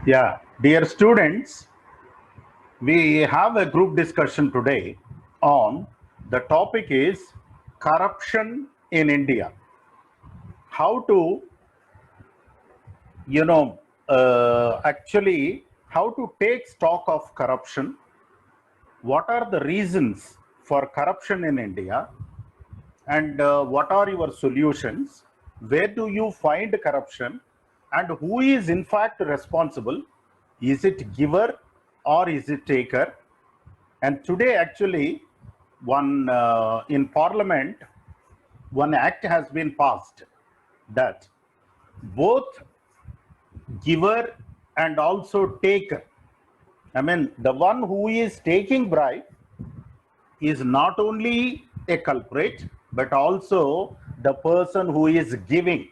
Yeah, dear students, we have a group discussion today on the topic is corruption in India. How to, you know, actually, how to take stock of corruption. What are the reasons for corruption in India? And what are your solutions? Where do you find corruption? And who is in fact responsible? Is it giver or is it taker? And today, actually, one in Parliament, one act has been passed that both giver and also taker. I mean, the one who is taking bribe is not only a culprit, but also the person who is giving.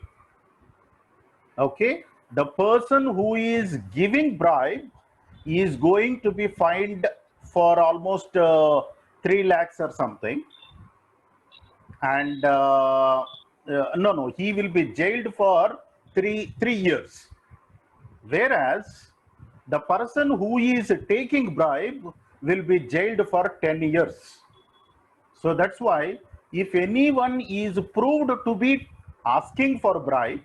Okay, the person who is giving bribe is going to be fined for almost 3 lakhs or something, and no, he will be jailed for three years. Whereas the person who is taking bribe will be jailed for 10 years. So that's why if anyone is proved to be asking for bribe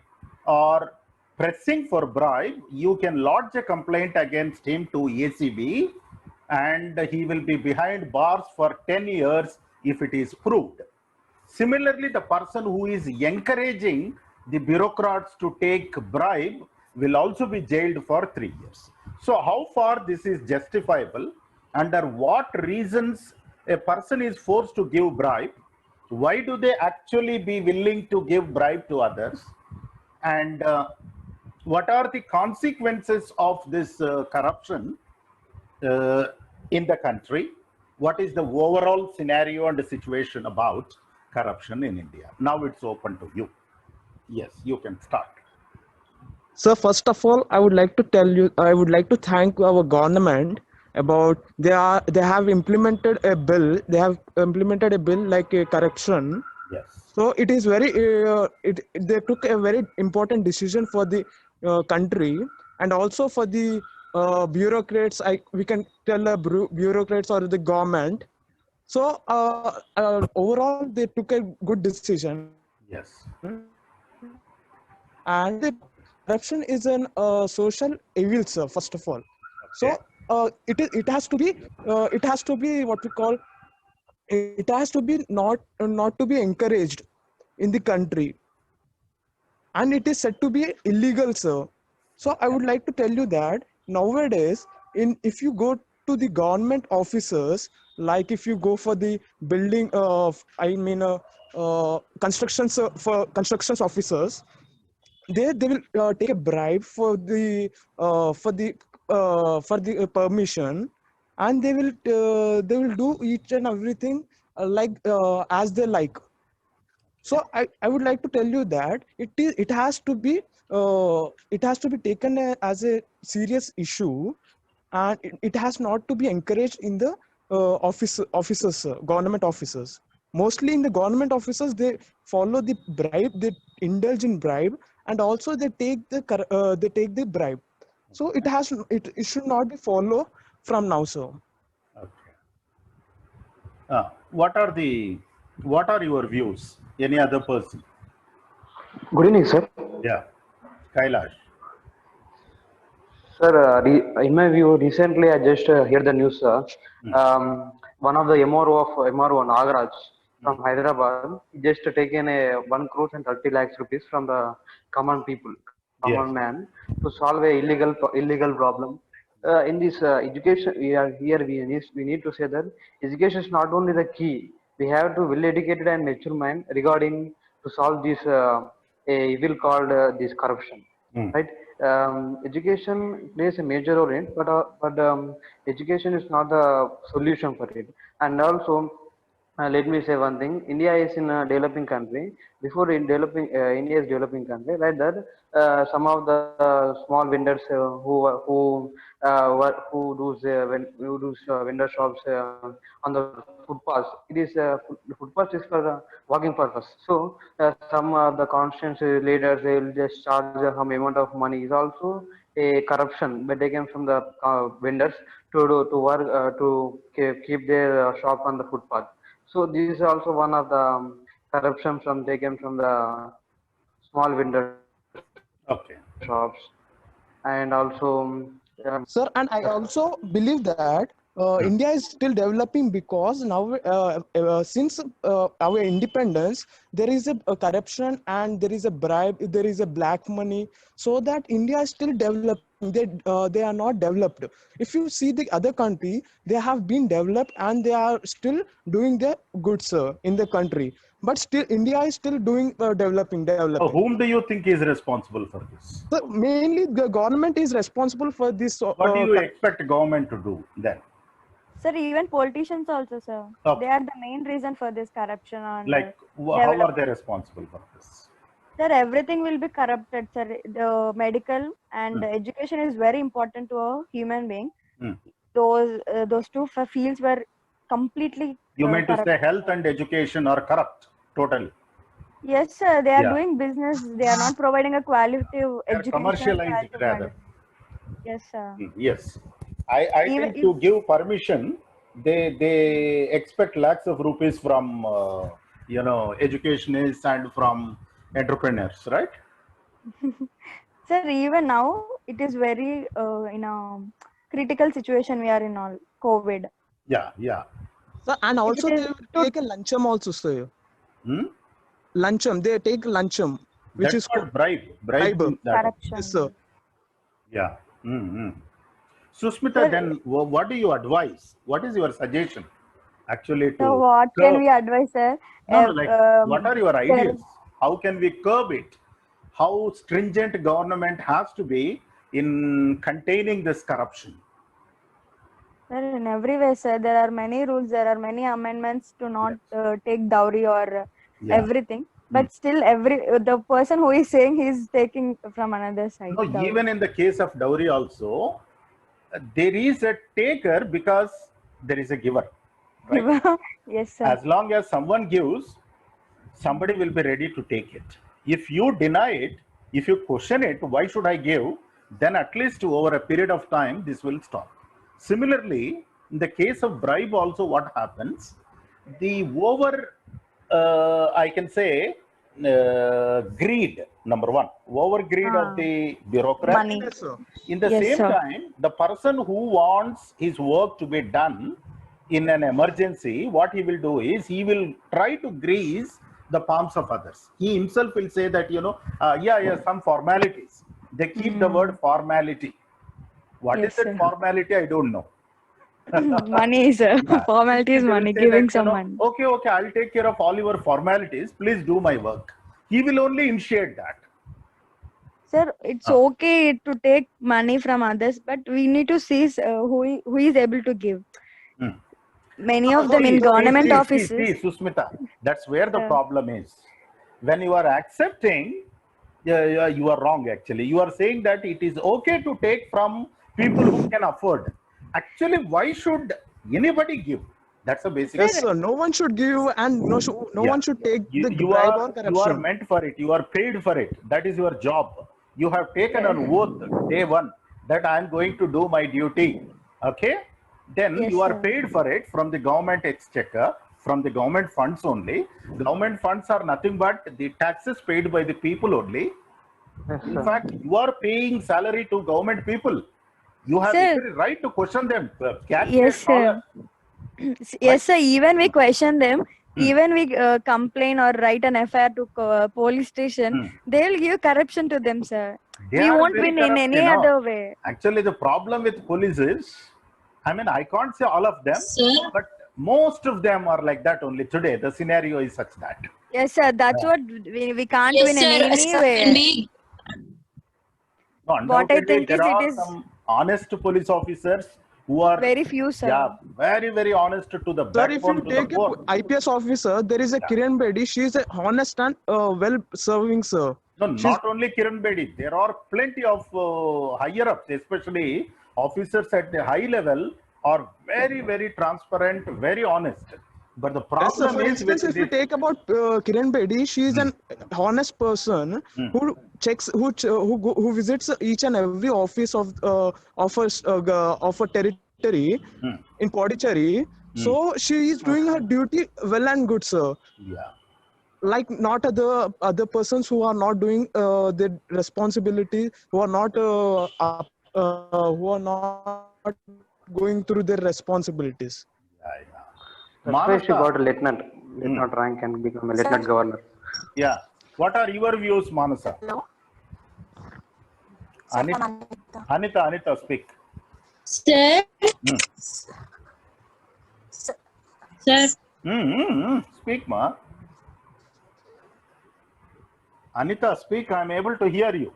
or pressing for bribe, you can lodge a complaint against him to ACB and he will be behind bars for 10 years if it is proved. Similarly, the person who is encouraging the bureaucrats to take bribe will also be jailed for 3 years. So how far this is justifiable? Under what reasons a person is forced to give bribe? Why do they actually be willing to give bribe to others? And what are the consequences of this corruption uh, in the country? What is the overall scenario and the situation about corruption in India? Now it's open to you. Yes, you can start. So first of all, I would like to thank our government about they have implemented a bill. They have implemented a bill like a corruption. Yes. So it is very they took a very important decision for the country and also for the bureaucrats. We can tell the bureaucrats or the government. So overall, they took a good decision. Yes. And corruption is an social evil, sir. First of all, so Okay. it has to be what we call, it has to be not to be encouraged in the country, and it is said to be illegal, sir. So I would like to tell you that nowadays, in if you go to the government officers, like if you go for the building of constructions, for constructions officers, they will take a bribe uh, for the for the permission, and they will do each and everything as they like. So I would like to tell you that it has to be taken as a serious issue, and it has not to be encouraged in the officers, government officers. Mostly in the government officers, they follow the bribe, they indulge in bribe, and also they take the bribe. So it should not be follow from now, sir. Okay. What are your views? Any other person? Good evening, sir. Yeah. Kailash. Sir, in my view, recently I just heard the news. One of the MRO Nagaraj from Hyderabad, he just taken a 1 crore and 30 lakhs rupees from the common people, common Yes. man, to solve a illegal problem. In this education, we need to say that education is not only the key. We have to well educated and mature mind regarding to solve this a evil called this corruption, Mm. right? Education plays a major role in it, but education is not the solution for it. And also, let me say one thing: India is in a developing country. Before in developing, India is developing country, right? That some of the small vendors who do vendor shops on the footpaths. It is the footpath is for walking purpose. So some of the constituency leaders, they will just charge some amount of money. Is also a corruption by taken from the vendors to work keep their shop on the footpath. So this is also one of the corruption from taken from the small vendor Okay. shops. And also Sir, and I also believe that India is still developing because now, since our independence, there is a corruption and there is a bribe, there is a black money, so that India is still developing. They are not developed. If you see the other country, they have been developed and they are still doing their goods in the country. But still, India is still doing So developing. whom do you think is responsible for this? So mainly the government is responsible for this. What do you expect government to do then? Sir, even politicians also, sir. Okay. They are the main reason for this corruption and Like, how are development. they responsible for this? Sir, everything will be corrupted, sir. The medical and education is very important to a human being. Mm. Those two fields were completely You meant to corrupt. say health and education are corrupt totally. Yes, sir. They are Yeah. doing business. They are not providing a qualitative They are education. commercialized as a rather. mandate. Yes, sir. Yes. I Even think to give permission, they expect lakhs of rupees from educationists and from entrepreneurs, right? Sir, even now it is very in a critical situation we are in all COVID. Yeah, yeah. So, and also is they will take a luncheon also, sir. Hmm? Luncheon, they take luncheon, which That's is not bribe. Bribe. bribe. means that. Corruption. Yes, sir. Yeah. Susmita, Sir, then what do you advise? What is your suggestion actually to so what curb? can we advise, sir? No, like, what are your there ideas? is- How can we curb it? How stringent government has to be in containing this corruption? Sir, in every way, sir, there are many rules, there are many amendments to not take dowry or Yeah. everything. But still, the person who is saying he is taking from another side. No, dowry. even in the case of dowry also, there is a taker because there is a giver. Right? Yes, sir. As long as someone gives, somebody will be ready to take it. If you deny it, if you question it, why should I give? Then at least over a period of time, this will stop. Similarly, in the case of bribe also, what happens? The I can say, greed, number one, over greed of the bureaucrat. Money. Yes, sir. In the Yes, same sir. time, the person who wants his work to be done in an emergency, what he will do is he will try to grease the palms of others. He himself will say that, some formalities. They keep the word formality. What is Yes, that sir. formality? I don't know. Money is formality is They will money, say giving that, some money. Okay, I'll take care of all your formalities. Please do my work. He will only initiate that. Sir, it's okay to take money from others, but we need to see who is able to give. Many of them in government offices. See, Susmita, that's where the problem is. When you are accepting, you are wrong actually. You are saying that it is okay to take from people who can afford. Actually, why should anybody give? That's a basic. Yes, sir. No one should give and no one should take the bribe or corruption. You are meant for it. You are paid for it. That is your job. You have taken an oath day one that I am going to do my duty. Okay? Then Yes, you are sir. paid for it from the government exchequer, from the government funds only. Government funds are nothing but the taxes paid by the people only. yes, In sir. fact, you are paying salary to government people. You have Sir. every right to question them. Yes, sir. Yes, sir. Even we question them. Even we complain or write an FIR to police station, they'll give corruption to them, sir. They We are won't very win in corrupt, any you know. other way. Actually, the problem with police is, I mean, I can't say all of them, Sir? but most of them are like that only today. The scenario is such that. Yes, sir. That's what we can't Yes, win in sir. any way. Secondly, No, What I undoubtedly, think there is it are is some honest police officers who are very few, sir. yeah, very, very honest to the Sir, if backbone, you to the take core. a IPS officer, there is a Kiran Bedi. She is a honest and well-serving, sir. No, not only Kiran Bedi. There are plenty of higher ups, especially officers at the high level, are very, very transparent, very honest. But the Yes, sir. problem For is instance, with if we this. take about Kiran Bedi, she is an honest person who checks, who visits each and every office of a territory in Pondicherry. So she is doing her duty well and good, sir. Yeah. Like not other persons who are not doing their responsibility, who are not going through their responsibilities. Yeah, yeah. That's why she Manasa. got a lieutenant rank and become a lieutenant governor. Yeah. What are your views, Manasa? Hello. Anita, Anita, speak. Sir. Hmm. Sir. Speak, ma. Anita, speak. I am able to hear you.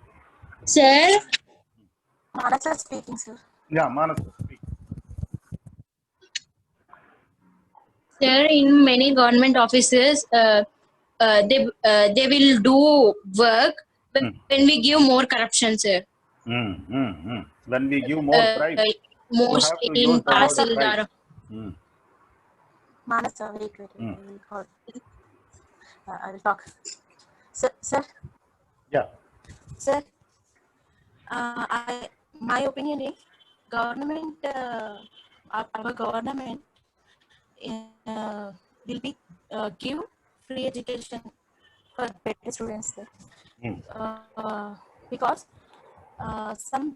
Sir. Manasa speaking, sir. Yeah, Manasa, speak. Sir, in many government offices, they will do work when we give more corruption, sir. When we give more bribe, you Most have to in use the word Tahsildar. bribe. Hmm. Manasa, wait. I will call. I will talk. Sir, Yeah. sir. My opinion is government, our government will be give free education for better students, sir. Because some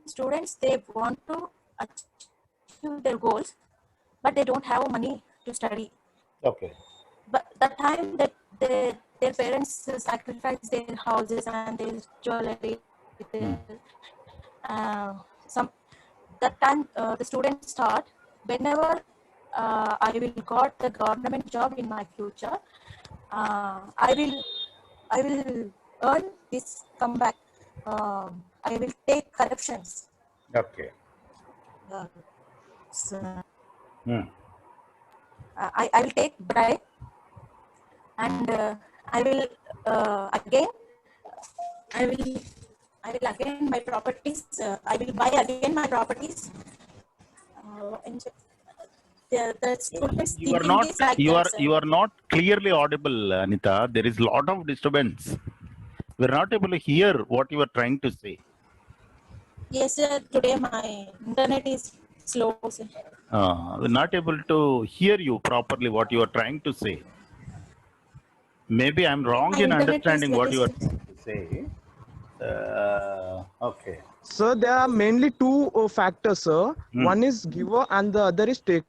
students, they want to achieve their goals, but they don't have money to study. Okay. But the time that their parents sacrifice their houses and their jewelry, some that time the students start, whenever I will got the government job in my future, I will earn this comeback. I will take corruptions. Okay. So, Hmm. I will take bribe, and I will again I will again my properties. I will buy again my properties. And the students You are thinking not. is like You that, are. sir. You are not clearly audible, Anita. There is a lot of disturbance. We are not able to hear what you are trying to say. Yes, sir. Today my internet is slow, sir. We're not able to hear you properly. What you are trying to say. Maybe I'm wrong My in internet is understanding what very you are slow. trying to say. Okay. So there are mainly two factors, sir. One is giver and the other is taker.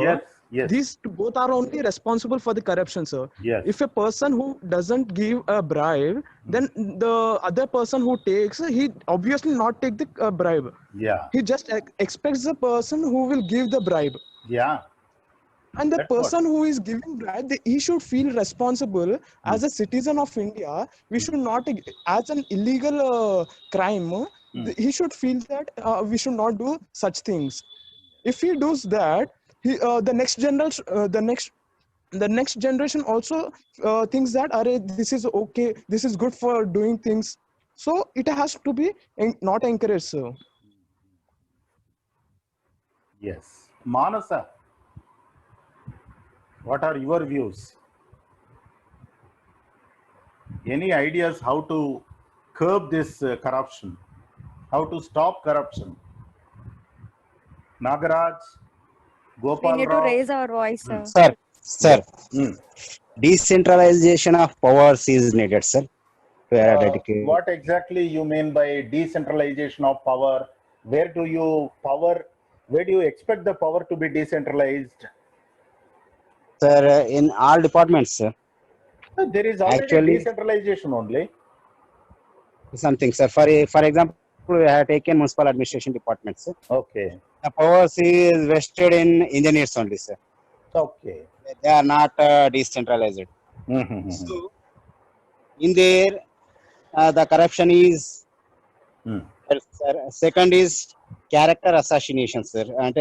Yes. Yes. These both are only responsible for the corruption, sir. Yes. If a person who doesn't give a bribe, then the other person who takes, he obviously not take the bribe. Yeah. He just expects the person who will give the bribe. Yeah. And the That's what. person who is giving bribe, he should feel responsible as a citizen of India. We should not, as an illegal crime, he should feel that we should not do such things. If he does that, the next generation also thinks that, Arey, this is okay, this is good for doing things. So it has to be not encouraged, sir. Yes. Manasa, what are your views? Any ideas how to curb this corruption? How to stop corruption? Nagaraj, We Gopal need to Rao. raise our voice, sir. Sir, Hmm. decentralization of powers is needed, sir. To eradicate. What exactly you mean by decentralization of power? Where do you expect the power to be decentralized? Sir, in all departments, sir. There is already Actually- decentralization only. Something, sir. For example, we have taken municipal administration departments, sir. Okay. The powers is vested in engineers only, sir. Okay. They are not decentralized. So, in there, the corruption is. Well, sir. Second is character assassination, sir. And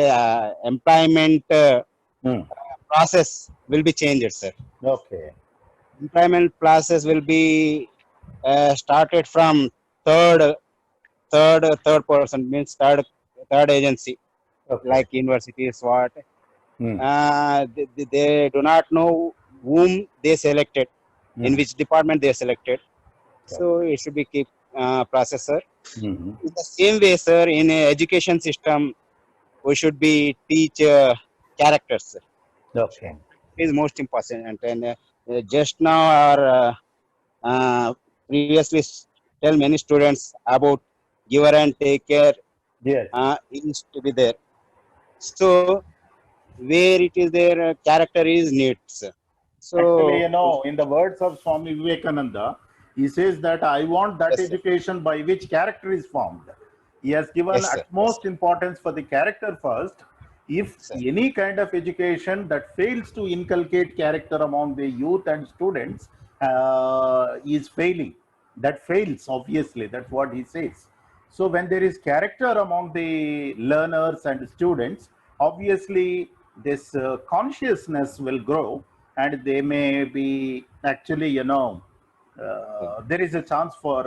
employment process will be changed, sir. Okay. Employment process will be started from third person, means third agency, Okay. like universities, what Hmm. They do not know whom they selected, in which department they selected. So it should be keep processor. Mhm. In the same way, sir, in a education system, we should be teach characters. Sir. Okay. Is most important. And just now, our previously tell many students about giver and take care Yes. is to be there. So where it is their character is needs. Actually, you So know, in the words of Swami Vivekananda, he says that I want that yes, sir. education by which character is formed. He has given Yes, sir. utmost importance for the character first. If Sir. any kind of education that fails to inculcate character among the youth and students is failing, that fails, obviously. That's what he says. So when there is character among the learners and students, obviously this consciousness will grow, and they may be actually, you know, there is a chance for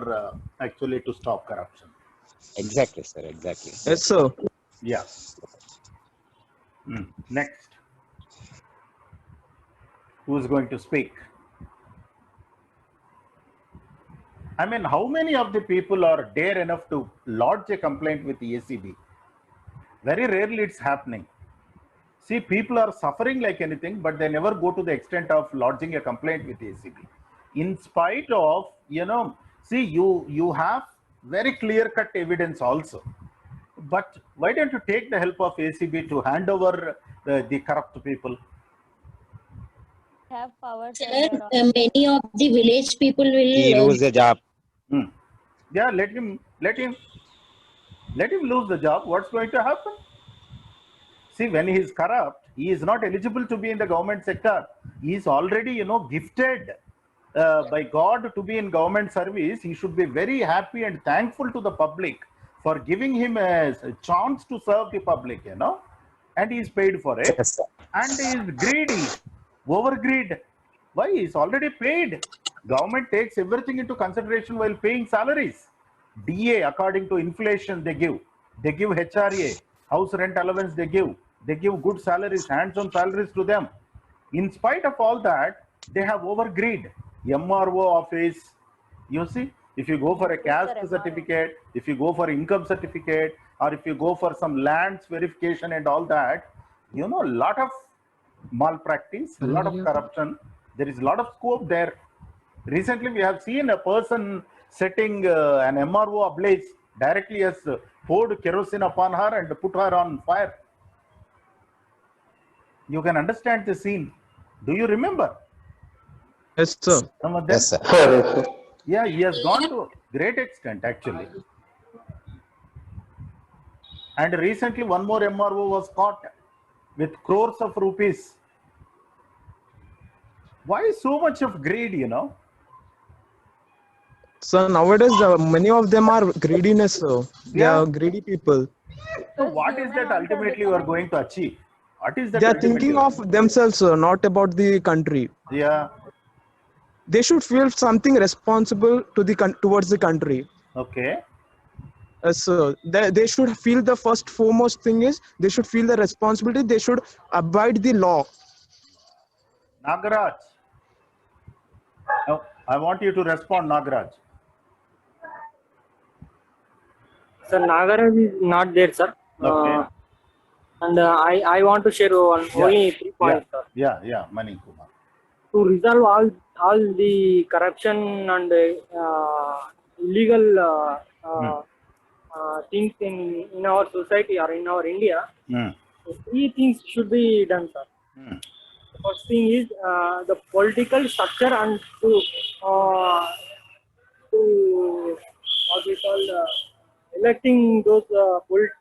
actually to stop corruption. Exactly, sir. Exactly. Yes, sir. Yeah. Next, who is going to speak? I mean, how many of the people are dare enough to lodge a complaint with the ACB? Very rarely it's happening. See, people are suffering like anything, but they never go to the extent of lodging a complaint with ACB. In spite of, you know, see, you have very clear-cut evidence also. But why don't you take the help of ACB to hand over the corrupt people? Have power, sir. Sir, Your honor. many of the village people He will lose a job. Yeah, let him lose the job. What's going to happen? See, when he is corrupt, he is not eligible to be in the government sector. He is already, you know, gifted by God to be in government service. He should be very happy and thankful to the public for giving him a chance to serve the public, you know, and he is paid for it. Yes, sir. And he is greedy, over greed. Why? He is already paid. Government takes everything into consideration while paying salaries. DA according to inflation they give. They give HRA, house rent allowance they give. They give good salaries, hands-on salaries to them. In spite of all that, they have overgreed. MRO office, you see, if you go for a caste certificate, if you go for income certificate, or if you go for some lands verification and all that, you know, a lot of malpractice, a lot of corruption. There is a lot of scope there. Recently, we have seen a person setting an MRO ablaze, directly has poured kerosene upon her and put her on fire. You can understand the scene. Do you remember? Yes, sir. Some of them? Yes, sir. Yeah, he has gone to a great extent actually. And recently, one more MRO was caught with crores of rupees. Why so much of greed, you know? So nowadays, many of them are greediness. Sir. They Yeah. are greedy people. So what is that ultimately you are going to achieve? What is that They are ultimately? thinking of themselves, sir, not about the country. Yeah. They should feel something responsible to the towards the country. Okay. So they should feel the first foremost thing is they should feel the responsibility. They should abide the law. Nagaraj. Now, I want you to respond, Nagaraj. Sir, Nagaraj is not there, sir. Okay. And I want to share only 3 points, sir. Yeah, Mani Kumar. To resolve all the corruption and illegal things in our society or in our India, 3 things should be done, sir. First thing is the political structure, and to what we call electing those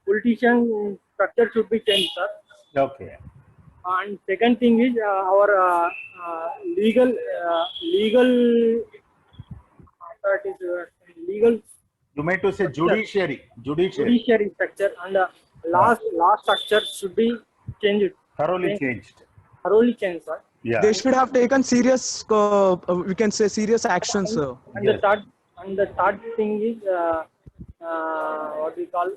politician structure should be changed, sir. Okay. And second thing is our legal You meant to say judiciary structure, and law structure should be changed. thoroughly changed. Thoroughly changed, sir. Yeah. They should have taken serious, we can say, serious actions, sir. And Yes. the third thing is what we call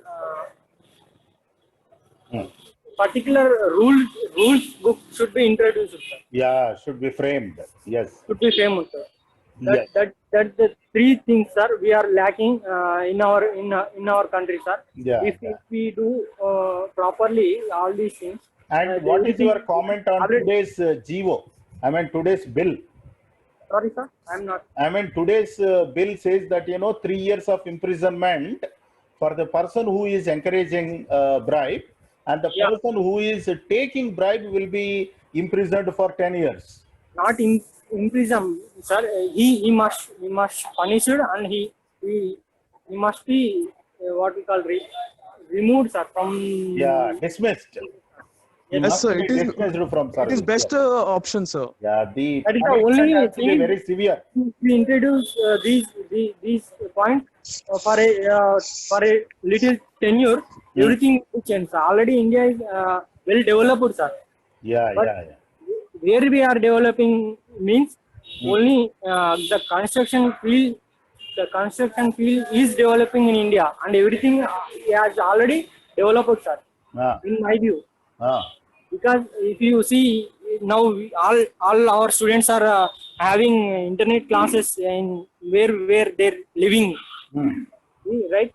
particular rules book should be introduced, sir. Yeah, should be framed. Yes. Should be famous, sir. Yes. That the three things, sir, we are lacking in our country, sir. Yeah. If we do properly all these things. And what is your everything- comment on today's GO? I mean, today's bill. Sorry, sir, I'm not. I mean, today's bill says that, 3 years of imprisonment for the person who is encouraging bribe, and the Yeah. person who is taking bribe will be imprisoned for 10 years. Not in prison, sir. He must punish it, and he must be what we call removed, sir, from. Yeah, dismissed. He Yes, must sir. be It is. dismissed from It service. is best option, sir. Yeah, the That is the punishment only has to be thing. very severe. We introduce these points for a little tenure. Everything will change. Already India is well developed, sir. Yeah, But yeah, yeah. where we are developing means only the construction field. The construction field is developing in India, and everything has already developed, sir. Ah, In my view, ah. because if you see now, all our students are having internet classes in where they're living, Hmm. right?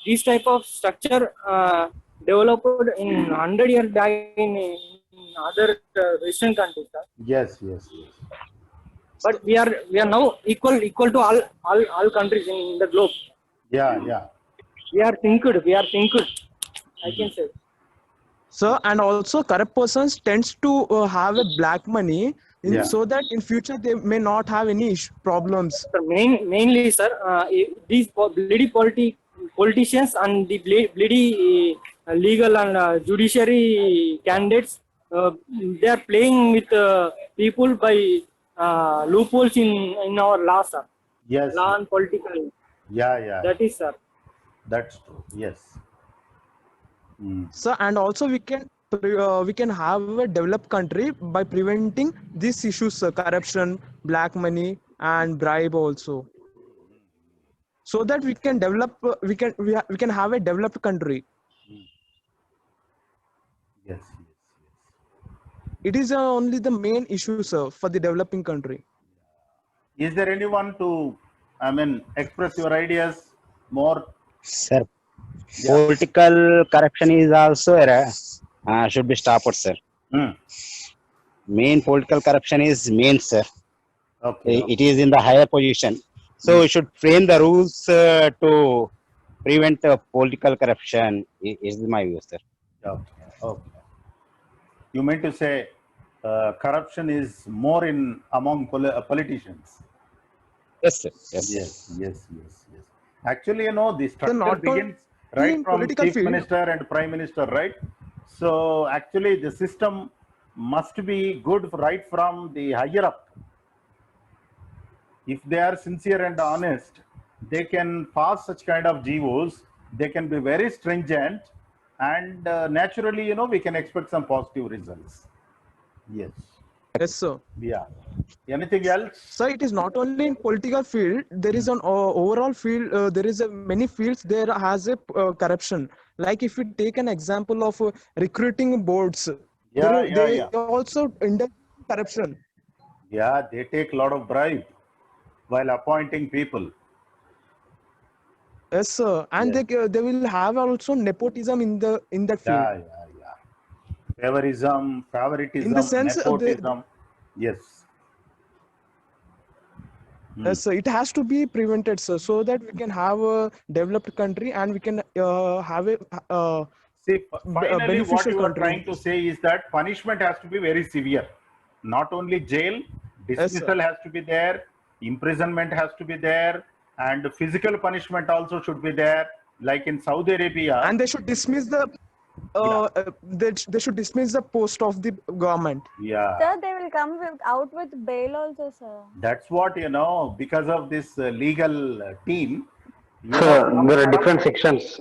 This type of structure developed in 100 years back in other Western countries, sir. Yes, yes, yes. But we are now equal to all countries in the globe. Yeah, yeah. We are thinked. I can say. Sir, and also corrupt persons tends to have a black money Yeah. so that in future they may not have any problems. Sir, mainly, sir, these bloody politicians and the bloody legal and judiciary candidates, they are playing with people by loopholes in our law, sir. Yes. Law and political. Yeah, yeah. That is, sir. That's true. Yes. Mm. So, and also we can have a developed country by preventing these issues, corruption, black money, and bribe also. So that we can develop, we can have a developed country. Yes, yes, It is only the main issue, sir, for the developing country. yes. Is there anyone to, express your ideas more? Sir, political corruption is also should be stopped, sir. Hmm. Main political corruption is main, sir. Okay. It is in the higher position. So we should frame the rules to prevent political corruption. Is my view, sir. Okay. Okay. You meant to say corruption is more in among politicians. Yes, sir. Yes. Yes, yes, yes, yes. Actually, the structure not begins only right in from political chief field. minister and prime minister, right? So actually, the system must be good right from the higher up. If they are sincere and honest, they can pass such kind of GOs. They can be very stringent, and naturally, we can expect some positive results. Yes. Yes, sir. Yeah. Anything else? So it is not only in political field. There is an overall field. There is many fields. There has a corruption. Like if we take an example of recruiting boards, Yeah, they yeah. also indulge in corruption. Yeah, they take a lot of bribe while appointing people. Yes, sir. And they will have also nepotism in that field. Yeah, yeah, yeah. Favoritism, In the sense, nepotism. Yes. Yes, sir. It has to be prevented, sir, so that we can have a developed country and we can have a See, finally, what beneficial you are country. trying to say is that punishment has to be very severe. Not only jail, dismissal has to be there, imprisonment has to be there, and physical punishment also should be there. Like in Saudi Arabia. And they should dismiss the they should dismiss the post of the government. Yeah. Sir, they will come out with bail also, sir. That's what, because of this legal team. Sir, there are different sections.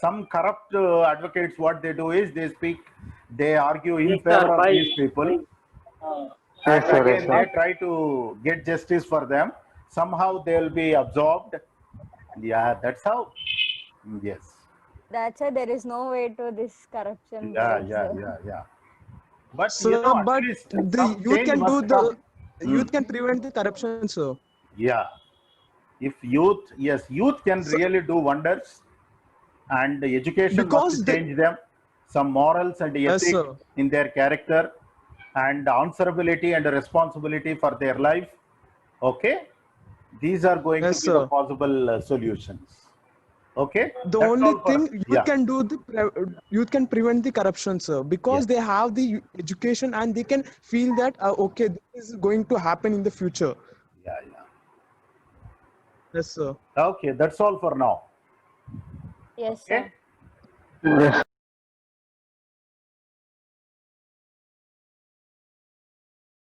Some corrupt advocates, what they do is they argue in Yes, favor sir, of these people. Yes, sir, Again, yes, they sir. try to get justice for them. Somehow they'll be absorbed. Yeah, that's how. Yes. That's why there is no way to this corruption. Yeah. But Sir, but at least the some youth change can do must the come. youth can prevent the corruption, sir. Yeah. If youth can So- really do wonders, and education Because must they- change them, some morals and Yes, ethics sir. in their character, and answerability and responsibility for their life. Okay, these are going Yes, to be the sir. possible solutions. Okay, The that's only all for- thing youth yeah. can do youth can prevent the corruption, sir, because Yes. they have the education and they can feel that okay, this is going to happen in the future. Yeah. Yes, sir. Okay, that's all for now. Yes, Okay. sir. Yes.